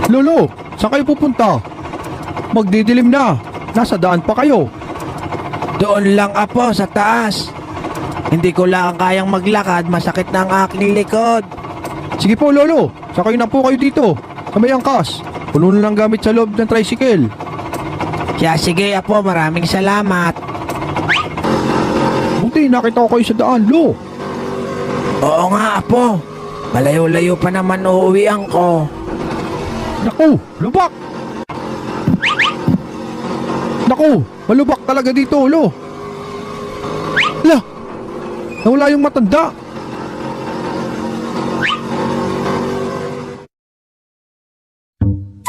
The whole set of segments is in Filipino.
Lolo, saan kayo pupunta? Magdidilim na. Nasa daan pa kayo. Doon lang apo sa taas. Hindi ko lang kayang maglakad, masakit na ang aking likod. Sige po, Lolo. Sakay na po kayo dito. Sa may angkas. Puno na lang gamit sa loob ng tricycle. Kaya sige apo, maraming salamat. Buti nakita ko kayo sa daan, Lo. Oo nga apo, malayo-layo pa naman uuwian ko. Naku, lubak! Naku, malubak talaga dito, Lo. Lah, nawala yung matanda.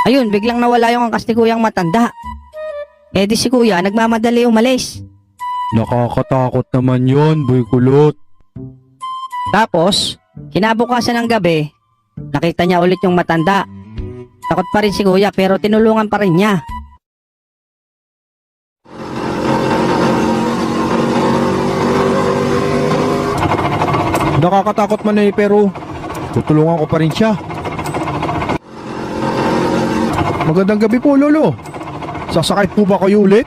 Ayun, biglang nawala yung angkas ni Kuyang matanda. Eh di si Kuya, nagmamadali umalis. Nakakatakot naman yon, Boy Kulot. Tapos, kinabukasan ng gabi, nakita niya ulit yung matanda. Takot pa rin si Kuya pero tinulungan pa rin niya. Nakakatakot man eh, pero tutulungan ko pa rin siya. Magandang gabi po, Lolo. Sasakay po ba kayo ulit?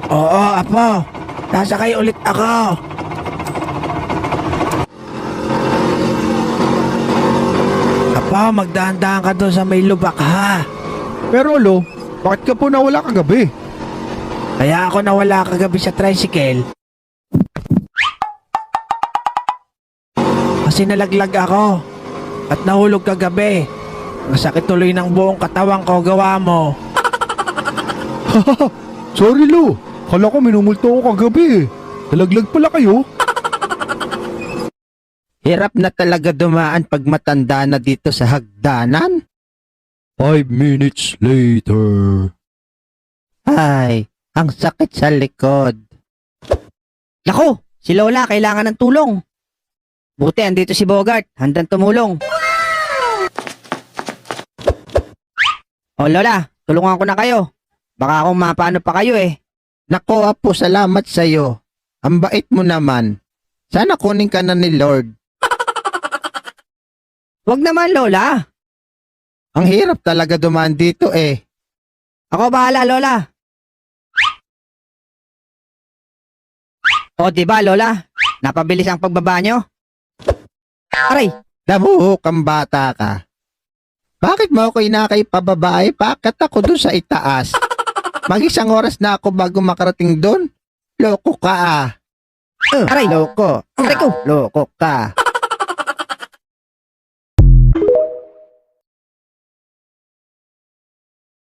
Oo apo, sasakay ulit ako. Apo, magdahan-dahan ka doon sa may lubak ha. Pero, Lo, bakit ka po nawala kagabi? Kaya ako nawala kagabi sa tricycle. Kasi nalaglag ako at nahulog kagabi. Masakit tuloy ng buong katawan ko, gawa mo. Sorry, Lo. Kala ko minumulto ko kagabi. Nalaglag pala kayo. Hirap na talaga dumaan pag matanda na dito sa hagdanan. 5 minutes later. Ay, ang sakit sa likod. Naku, si Lola kailangan ng tulong. Buti andito si Bogart, handang tumulong. O Lola, tulungan ko na kayo. Baka kung mapano pa kayo eh. Nako apo, salamat sa'yo. Ang bait mo naman. Sana kunin ka na ni Lord. Wag naman Lola. Ang hirap talaga dumaan dito eh. Ako bahala Lola. O diba Lola, napabilis ang pagbaba nyo? Aray, Damuhok ang bata ka. Bakit mo ako inakay pababae? Bakit ako doon sa itaas? Mag-isang oras na ako bago makarating doon. Loko ka ah. aray, Loko. aray ko. Loko ka.